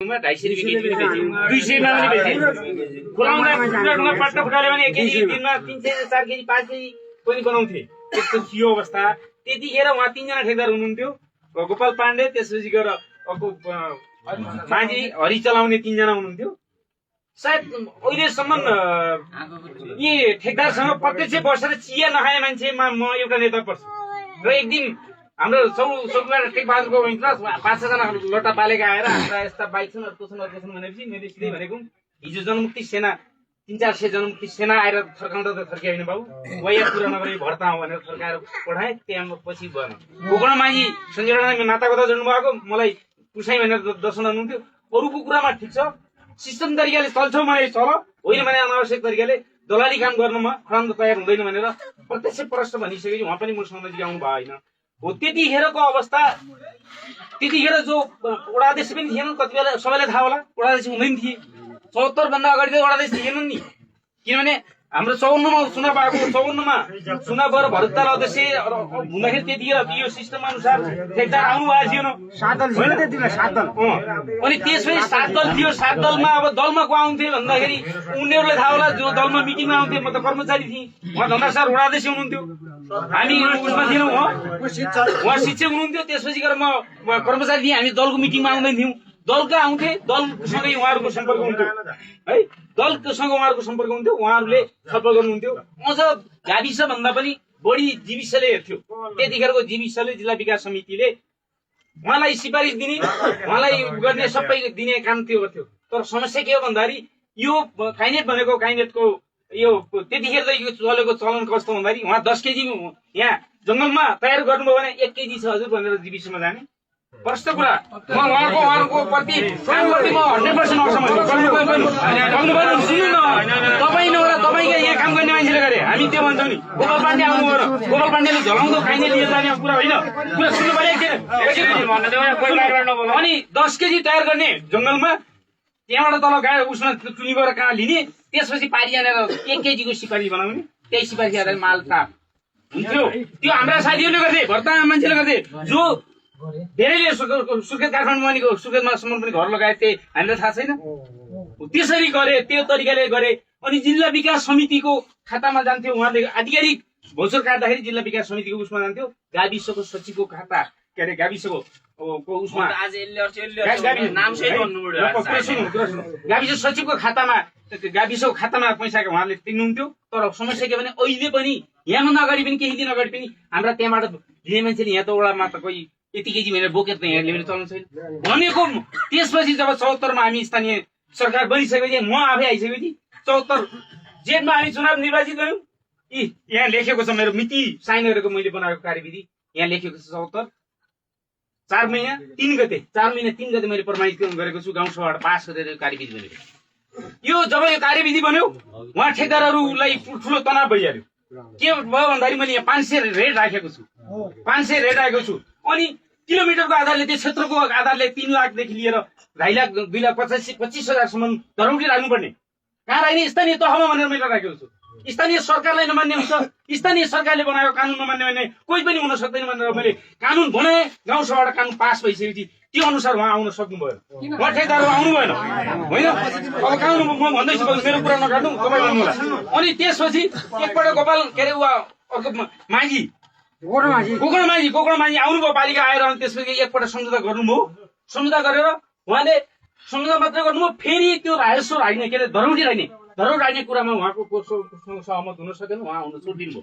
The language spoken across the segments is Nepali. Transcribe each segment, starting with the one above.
250 रुपियाँ केजी बेच्ने 200 मा पनि बेच्ने खुलाउँदा कुकुरसँग पट्टा फुटाल्यो भने 1 केजी दिनमा 3 केजी 4 केजी 5 केजी पनि बनाउँथे त्यस्तो थियो अवस्था त्यतिखेर उहाँ तीनजना ठेकदार हुनुहुन्थ्यो गोपाल पाण्डे त्यसपछि गएर अर्को माझी हरि चलाउने तीनजना हुनुहुन्थ्यो सायद अहिलेसम्म यी ठेकदारसँग प्रत्यक्ष बसेर चिया नखाए मान्छेमा म एउटा नेता पर्छु र एक दिन हाम्रो चौकीबाट टेकबहादुरको मित्र 5-6 जना लट्टा बालेका आएर हाम्रा यस्ता बाइक छन् अर्को छन् भनेपछि मैले सिधै भनेको हिजो जनमुक्ति सेना 300-400 जनमुक्ति सेना आएर थर्काउँदा त थर्के होइन बाबु वया पुरा नगरी भर्ता हो भनेर थर्काएर पठाए त्यहाँ पछि भएन गोकर्ण माझी सञ्जय राणा नाता कता जोड्नु भएको मलाई पुसाइ भनेर दर्शन हुनुहुन्थ्यो अरूको कुरामा ठिक छ सिस्टम तरिकाले चल्छौ मलाई चल होइन भने अनावश्यक तरिकाले दलाली काम गर्नमा खराब तयार हुँदैन भनेर प्रत्यक्ष प्रश्न भनिसकेपछि उहाँ पनि मसँग नजिक आउनु भयो होइन हो त्यतिखेरको अवस्था त्यतिखेर जो वडाध्यक्ष पनि थिएन कति बेला सबैलाई थाहा होला वडाध्यक्ष हुँदैन थिए 74 भन्दा अगाडि त वडाध्यक्ष थिएनन् नि किनभने हाम्रो 54 मा चुनाव भएको 54 मा चुनाव गरेर भरतताल अध्यक्ष हुँदाखेरि त्यतिखेर यो सिस्टम अनुसार ठेकदार आउनु भएको थिएन 7 दल थियो त्यतिबेला 7 दल अनि त्यसपछि 7 दल थियो 7 दलमा अब दलमा को आउँथे भन्दाखेरि उनीहरुलाई थाहा होला जो दलमा मिटिङमा आउँथे म त कर्मचारी थिएँ उहाँ धन्दा सर वडाध्यक्ष हुनुहुन्थ्यो हामी उसमा थिएनौँ उहाँ शिक्षक हुनुहुन्थ्यो त्यसपछि गएर म कर्मचारी थिएँ हामी दलको मिटिङमा आउँदैन थियौँ दलका आउँथे दलसँगै उहाँहरूको सम्पर्क हुन्थ्यो है दलसँग उहाँहरूको सम्पर्क हुन्थ्यो उहाँहरूले छलफल गर्नुहुन्थ्यो अझ गाविस भन्दा पनि बढी जीविसले हेर्थ्यो त्यतिखेरको जीविसले जिल्ला विकास समितिले उहाँलाई सिफारिस दिने उहाँलाई गर्ने सबै दिने काम त्यो गर्थ्यो तर समस्या के हो भन्दाखेरि यो काइनेट भनेको काइनेटको यो त्यतिखेर त यो चलेको चलन कस्तो भन्दाखेरि उहाँ 10 केजी यहाँ जङ्गलमा तयार गर्नुभयो भने 1 केजी छ हजुर भनेर जीविसमा जाने प्रश्न कुरा म उहाँको प्रति कामप्रति म 100% असहमत छु सुन्नु न तपाईँ नहोला तपाईँको यहाँ काम गर्ने मान्छेले गरे हामी त्यो भन्छौँ नि गोपाल पाण्डे आउनु भएर गोपाल पाण्डेले झलाउँदो खाइने लिएर जाने कुरा होइन कुरा सुन्नु परेको अनि 10 केजी तयार गर्ने जङ्गलमा त्यहाँबाट तल गाडी उसमा चुनी गएर कहाँ लिने त्यसपछि पारी जानेर 1 केजीको सिपारी बनाउने त्यही सिपारी आधार माल प्राप्त हुन्थ्यो त्यो हाम्रा साथीहरूले गर्थे भर्ता मान्छेले गर्थे जो धेरैले सुर्खेत काठमाडौँको सुर्खेतमा सम्म पनि घर लगाए त्यही हामीलाई थाहा छैन त्यसरी गरे त्यो तरिकाले गरे अनि जिल्ला विकास समितिको खातामा जान्थ्यो उहाँले आधिकारिक भोजर काट्दाखेरि जिल्ला विकास समितिको उसमा जान्थ्यो गाविसको सचिवको खाता के अरे गाविसको उसमा गाविस सचिवको खातामा गाविसको खातामा पैसा उहाँले तिर्नुहुन्थ्यो तर समस्या के भने अहिले पनि यहाँभन्दा अगाडि पनि केही दिन अगाडि पनि हाम्रा त्यहाँबाट लिने मान्छेले यहाँ त वडामा त कोही यति केजी भनेर बोकेर त यहाँ ल्याउने चल्नु छैन भनेको त्यसपछि जब 74 मा हामी स्थानीय सरकार बनिसकेपछि म आफै आइसकेपछि 74 जेठमा हामी चुनाव निर्वाचित गयौँ यहाँ लेखेको छ मेरो मिति साइन गरेको मैले बनाएको कार्यविधि यहाँ लेखेको छ 74 4 महिना 3 गते 4 महिना 3 गते मैले प्रमाणित गरेको छु गाउँसभाबाट पास गरेर कार्यविधि बनेको यो जब यो कार्यविधि बन्यो उहाँ ठेकदारहरूलाई ठुलो तनाव भइहाल्यो के भयो भन्दाखेरि मैले यहाँ 500 रेट राखेको छु 500 रेट राखेको छु अनि किलोमिटरको आधारले त्यो क्षेत्रको आधारले 3 लाखदेखि लिएर 2.5 लाख 2,25,000 धरौटी राख्नुपर्ने कहाँ राख्ने स्थानीय तहमा भनेर मैले राखेको छु स्थानीय सरकारलाई नमान्ने हुन्छ स्थानीय सरकारले बनाएको कानुन नमान्ने भने कोही पनि हुन सक्दैन भनेर मैले कानुन बनाएँ गाउँसभाबाट कानुन पास भइसकेपछि त्यो अनुसार उहाँ आउन सक्नु भएन उहाँ ठेकदारहरू आउनु भएन होइन अब कानुन म भन्दैछु मेरो कुरा नकाट्नु तपाईँ भन्नु होला अनि त्यसपछि एकपल्ट गोपाल के अरे अर्को माझी गोकर्ण माझी आउनुभयो पालिका आएर अनि त्यसपछि एकपल्ट सम्झौता गर्नुभयो सम्झौता गरेर उहाँले सम्झौता मात्रै गर्नुभयो फेरि त्यो राजस्व राख्ने के अरे धरौटी राख्ने कुरामा उहाँको सहमत हुन सकेन उहाँ आउन छोडिदिनुभयो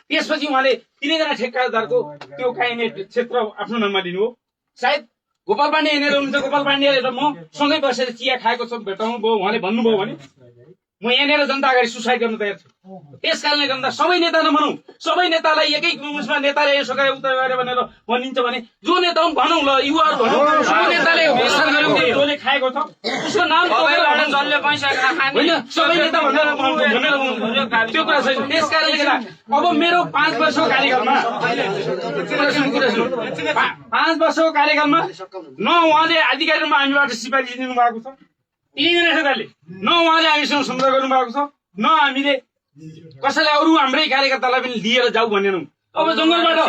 त्यसपछि उहाँले 3 जना ठेक्कादारको त्यो काइनेट क्षेत्र आफ्नो नाममा लिनुभयो सायद गोपाल पाण्डे हिँडेर हुनुहुन्छ गोपाल पाण्डे र म सँगै बसेर चिया खाएको छ भेटाउनु भयो उहाँले भन्नुभयो भने म यहाँनिर जनता अगाडि सुसाइड गर्न तयार छु त्यस कारणले गर्दा सबै नेता नभनौँ सबै नेतालाई एकै उसमा नेताले यसो गरे उता गरे भनेर भनिन्छ भने जो नेता हुन् भनौँ ल युवाहरू भनौँ सबै नेताले घोषणा गर्यो जसले खाएको छ उसको नाम जसले पैसा खाने सबै नेता भनेर त्यो कुरा छैन त्यस कारणले गर्दा अब मेरो 5 वर्षको कार्यकालमा 5 वर्षको कार्यकालमा न उहाँले आधिकारिकमा हामीबाट सिफारिस दिनु भएको छ 3 जना ठेकदारले न उहाँले हामीसँग सम्झौता गर्नु भएको छ न हामीले कसैलाई अरू हाम्रै कार्यकर्तालाई पनि लिएर जाऊ भनेनौँ अब जङ्गलबाट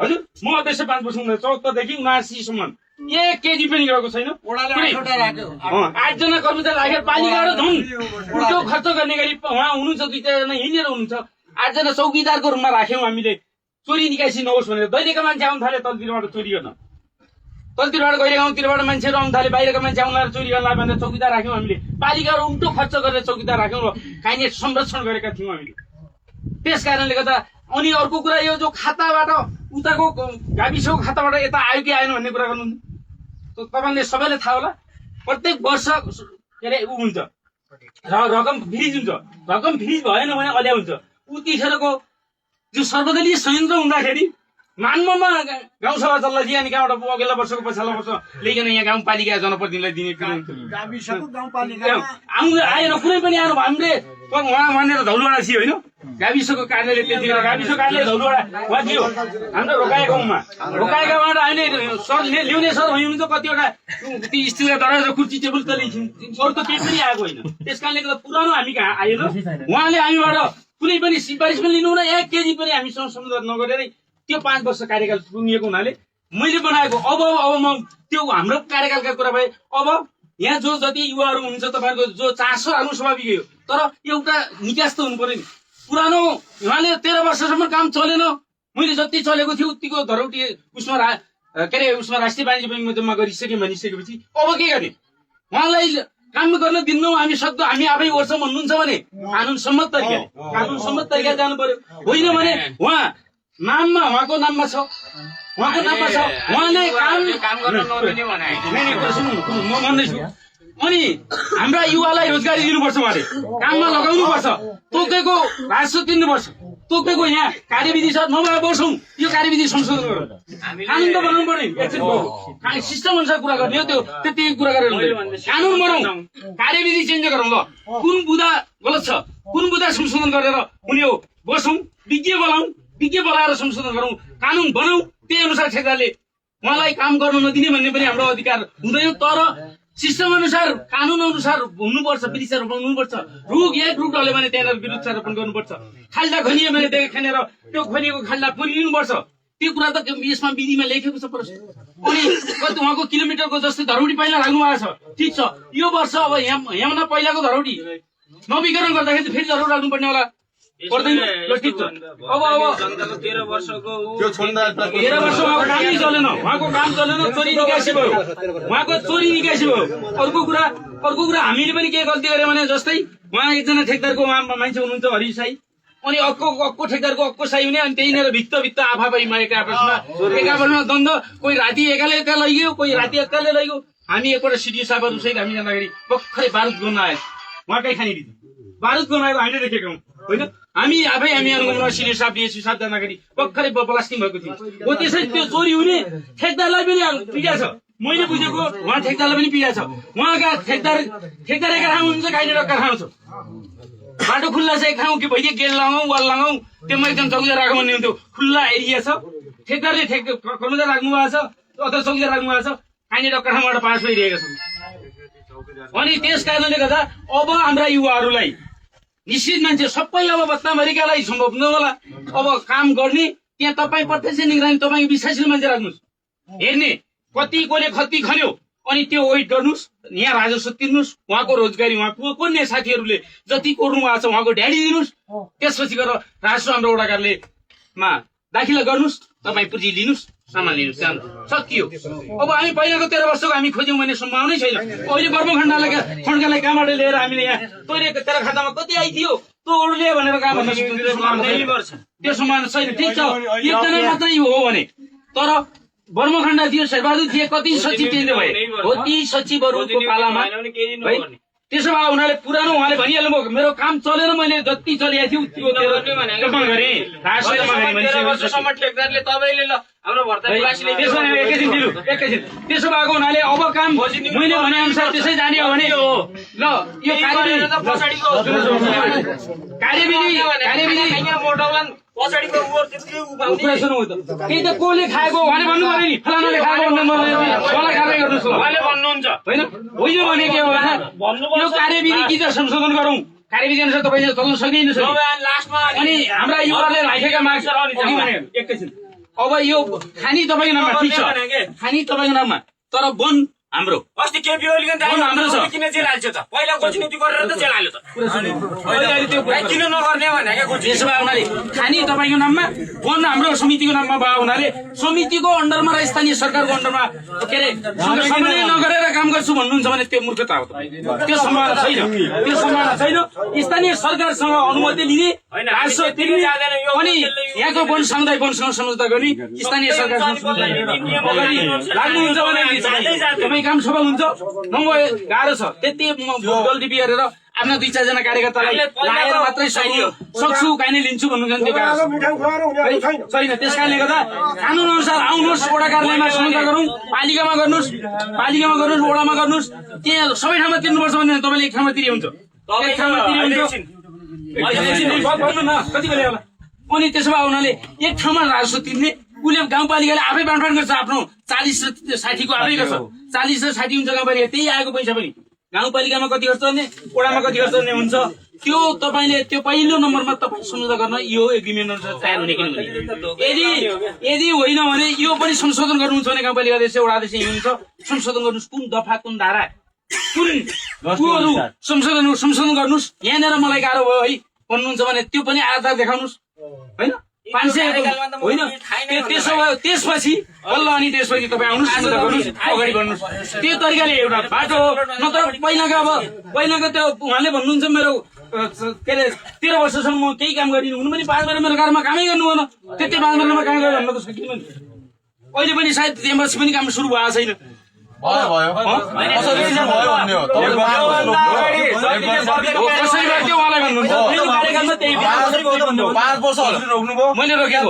हजुर म अध्यक्ष 5 वर्ष हुँदा 74 देखि 79 सम्म 1 केजी पनि गएको छैन। 8जना कर्मचारी राखेर पालिकाबाट झन् उल्टो खर्च गर्ने गरी उहाँ हुनुहुन्छ, 2-4जना हिँडेर हुनुहुन्छ। 8जना चौकीदारको रूपमा राख्यौँ हामीले, चोरी निकासी नहोस् भनेर। दैनिक मान्छे आउनु थाले तलतिरबाट चोरी गर्न, तलतिरबाट गएर गाउँतिरबाट मान्छेहरू आउनु थाले, बाहिरका मान्छे आउनु चोरी गर्न भनेर चौकीदार राख्यौँ हामीले। पालिकाबाट उल्टो खर्च गरेर चौकीदार राख्यौँ र काहीँ संरक्षण गरेका थियौँ हामीले। त्यस कारणले गर्दा अनि अर्को कुरा यो जो खाताबाट उताको गाविसको खाताबाट यता आयो कि आएन भन्ने कुरा गर्नु तपाईँले सबैले थाहा होला। प्रत्येक वर्ष के अरे ऊ हुन्छ, रकम फ्रिज हुन्छ। रकम फ्रिज भएन भने अल्या हुन्छ। उतिखेरको जो सर्वदलीय संयन्त्र हुँदाखेरि मानवमा गाउँसभा चल्ला जी अनि कहाँबाट अघिल्ला वर्षको पछिल्लो वर्ष ल्याइकन यहाँ गाउँपालिका जनप्रतिनिधिलाई दिने आएन, कुनै पनि आएन। हामीले उहाँ भनेर धौलवाडा थियो होइन, गाविसको कार्यालय त्यतिखेर गाविसको कार्यालय धौलवाडा उहाँ थियो हाम्रो रोकाएको गाउँमा। रोकाएकाबाट हामीले सर ल्याउने सर हुनुहुन्छ, कतिवटा ती स्टिलका दरवाजा कुर्सी टेबल त ल्याइदिन्छ, अरू त केही पनि आएको होइन। त्यस कारणले गर्दा पुरानो हामी कहाँ आएन। उहाँले हामीबाट कुनै पनि सिफारिस पनि लिनु हुन, 1 केजी पनि हामीसँग सम्झौता नगरेरै त्यो 5 वर्ष कार्यकाल पुगिएको हुनाले मैले बनाएको अब म त्यो हाम्रो कार्यकालका कुरा भए अब यहाँ जो जति युवाहरू हुनुहुन्छ तपाईँहरूको जो चासो राख्नु स्वाभाविक हो, तर एउटा निकास त हुनु पर्यो नि। पुरानो उहाँले 13 वर्षसम्म काम चलेन, मैले जति चलेको थियो उतिको धरौटी उसमा के अरे उसमा राष्ट्रिय वाणिज्य ब्याङ्कमा जम्मा गरिसकेँ भनिसकेपछि अब के गर्ने? उहाँलाई काम गर्न दिन्नौ हामी सक्दो, हामी आफै गर्छौँ भन्नुहुन्छ भने कानुन सम्मत तरिका जानु पर्यो। होइन भने उहाँ नाममा उहाँको नाममा छ, उहाँले काम गर्न नदिने भने म भन्दैछु। अनि हाम्रा युवालाई रोजगारी दिनुपर्छ, उहाँले काममा लगाउनु पर्छ, तोकेको राजस्व तिर्नुपर्छ, तोकेको यहाँ कार्यविधि छ नभए बसौँ, यो कार्यविधि संशोधन गरौँ, कानुन त बनाउनु पर्ने। एकछिन सिस्टम अनुसार कुरा गर्ने हो, त्यो त्यति कुरा गरेर कानुन बनाउँ, कार्यविधि चेन्ज गरौँ। ल कुन बुदा गलत छ, कुन बुदा संशोधन गरेर उनी बसौँ, विज्ञ बोलाएर संशोधन गरौँ, कानुन बनाऊ। त्यही अनुसार ठेकेदारले उहाँलाई काम गर्न नदिने भन्ने पनि हाम्रो अधिकार हुँदैन, तर सिस्टम अनुसार कानुन अनुसार हुनुपर्छ, वृक्षारोपण हुनुपर्छ। एक रुख ढल्यो भने त्यहाँनिर वृक्षारोपण गर्नुपर्छ। खाल्डा खनियो भने त्यहाँ खनेर त्यो खनिएको खाल्डा पुरिनुपर्छ। त्यो कुरा त यसमा विधिमा लेखेको छ प्रश्न। अनि कति उहाँको किलोमिटरको जस्तै धरौडी पहिला राख्नु भएको छ, ठिक छ। यो वर्ष अब यहाँ पहिलाको धरौडी नवीकरण गर्दाखेरि फेरि धरौडी राख्नुपर्ने होला, पर्दैन। ल ठिक छ। अब 13 वर्षको कामै चलेन, उहाँको काम चलेन, चोरी निकासी भयो, उहाँको चोरी निकासी भयो। अर्को कुरा हामीले पनि के गल्ती गर्यो भने जस्तै उहाँ एकजना ठेकदारको मान्छे हुनुहुन्छ हरि साई, अनि अर्को ठेकदारको अर्को साई हुने, अनि त्यहीँनिर भित्त आफामा एक आपसमा द्वन्द, कोही राति एकाले लैगयो, कोही राति एक्काले लैगयो। हामी एकपल्ट सिडिओ साहबहरू सहित हामी जाँदाखेरि भर्खरै बारुद गर्न आयो, उहाँकै खानेबित्ति बारुद गर्न आएको हामीले देखेको होइन। हामी अनुगमनमा सिनियर साहब डिएसपी साहब जाँदाखेरि भर्खरै ब्लास्टिङ भएको थियो। हो त्यसरी त्यो चोरी हुने ठेकदारलाई पनि पीडा छ, मैले बुझेको उहाँ ठेकदारलाई पनि पीडा छ। उहाँका ठेकदार एका ठाउँ हुन्छ, काहीँनिर अर्का ठाउँ छ। बाटो खुल्ला छ एक ठाउँ कि भइदियो, गेट लगाउँ वाल लगाउँ, त्यो म एकदम चौकीदार राखौँ भन्ने हुन्थ्यो। खुल्ला एरिया छ, ठेकदारले कर्मचारी राख्नु भएको छ अथवा चौकीदार राख्नु भएको छ, काहीँनिर अर्का ठाउँबाट पास भइरहेका छन्। अनि त्यस कारणले गर्दा अब हाम्रा युवाहरूलाई निश्चित मान्छे सबै अब भत्ताभरिकालाई सम्भव नहोला, अब काम गर्ने त्यहाँ तपाईँ प्रत्यक्ष निगरानी, तपाईँको विश्वासिलो मान्छे राख्नुहोस्, हेर्ने कति कसले खती खन्यो, अनि त्यो वेट गर्नुहोस्, यहाँ राजस्व तिर्नुहोस्, उहाँको रोजगारी उहाँको कोन्ने साथीहरूले जति कोर्नु भएको छ उहाँको ढ्याडी दिनुहोस्, त्यसपछि गएर राजस्व हाम्रो वडा कार्यालयमा दाखिला गर्नुहोस्, तपाईँ पुँजी लिनुहोस्, सामान लिनुहोस्, सकियो। अब हामी पहिलाको 13 वर्षको हामी खोज्यौँ भने सम्भावनै छैन। अहिले खण्डकालाई कहाँबाट लिएर हामीले यहाँ तैँले तेरो खातामा कति आइदियो त्यो अरूले भनेर काम गर्न त्यो सम्भावना छैन। ठिक छ, एकजना मात्रै हो भने, तर बर्मखण्ड थियो, शेरबहादुर थिए, कति सचिव चेन्ज भए हो, ती सचिवहरूको पालामा है। त्यसो भए उनीहरूले पुरानो उहाँले भनिहाल्नुभयो मेरो काम चलेन, मैले जति चलिएको थियो त्यो त्यसो भएको हुनाले अब काम मैले भने अनुसार त्यसै जाने हो भने ल यो त्यही त कसले खाएको उहाँले भन्नु पर्यो नि, फलानाले खाएको मलाई खाँदै गर्नुहोस् उहाँले भन्नुहुन्छ होइन। होइन भने के हो यो कार्यविधि कि त संशोधन गरौँ, कार्यविधि अनुसार तपाईँ चल्न सक्दैन। अनि हाम्रा युवाहरूले राखेका माग एकैछिन, अब यो खानी तपाईँको नाममा ठिक छ, खानी तपाईँको नाममा, तर वन हाम्रो अस्ति केपी ओलीले किन जेल हाल्छ त पहिला गोजनीति गरेर त जेल हाल्यो त किन नगर्ने भनेको गोजनीति त्यसो भए हुनाले खानी तपाईँको नाममा वन हाम्रो समितिको नाममा भयो हुनाले समितिको अन्डरमा र स्थानीय सरकारको अन्डरमा के अरे समन्वय नगरेर काम गर्छु भन्नुहुन्छ भने त्यो मूर्खता हो त्यो सम्भावना छैन त्यो सम्भावना छैन स्थानीय सरकारसँग अनुमति लिने राजस्व तिर्ने अनि यहाँको वन समुदाय वनसँग सम्झौता गर्ने स्थानीय सरकारसँग अगाडि लाग्नुहुन्छ भने तपाईँ काम सफल हुन्छ नभए गाह्रो छ त्यति भोटबल टिपी हेरेर आफ्ना 2-4 जना कार्यकर्तालाई लाएर मात्रै सक्छु काहीँ लिन्छु भन्नुहुन्छ त्यो गाह्रो छैन। त्यस कारणले गर्दा कानून अनुसार आउनुहोस् वडा कार्यालयमा सम्झौता गरौँ पालिकामा गर्नुहोस् वडामा गर्नुहोस् त्यहाँ सबै ठाउँमा तिर्नुपर्छ भने तपाईँले एक ठाउँमा तिरे हुन्छ कति बेला होला अनि त्यसो भए हुनाले एक ठाउँमा राजस्व तिर्ने उसले गाउँपालिकाले आफै बाँडफाँड गर्छ आफ्नो 40 र 60 को आफै गर्छ 40 र 60 हुन्छ गाउँपालिका त्यही आएको पैसा पनि गाउँपालिकामा कति खर्च गर्ने वडामा कति खर्च गर्ने हुन्छ त्यो तपाईँले त्यो पहिलो नम्बरमा तपाईँ सम्झौता गर्न यो एग्रिमेन्ट अनुसार तयार हुने किनभने यदि होइन भने यो पनि संशोधन गर्नुहुन्छ भने गाउँपालिका अध्यक्ष वडा अध्यक्ष हुनुहुन्छ संशोधन गर्नुहोस् कुन दफा कुन धारा कुन कुहरू संशोधन गर्नुहोस् यहाँनिर मलाई गाह्रो भयो है भन्नुहुन्छ भने त्यो पनि आधार देखाउनुहोस् होइन 500 होइन त्यसपछि बल्ल अनि त्यसपछि तपाईँ आउनुहोस् सम्झौता गर्नुहोस् अगाडि बढ्नुहोस् त्यो तरिकाले एउटा बाटो हो नत्र पहिलाको त्यो उहाँले भन्नुहुन्छ मेरो के अरे 13 वर्षसम्म म केही काम गरिदिनु हुनु पनि 5 महिना मेरो गाडीमा कामै गर्नु भएन त्यति 5 महिनामा काम गरेर भन्न त सकिँदैन अहिले पनि सायद त्यसपछि पनि काम सुरु भएको छैन मैले रोकेको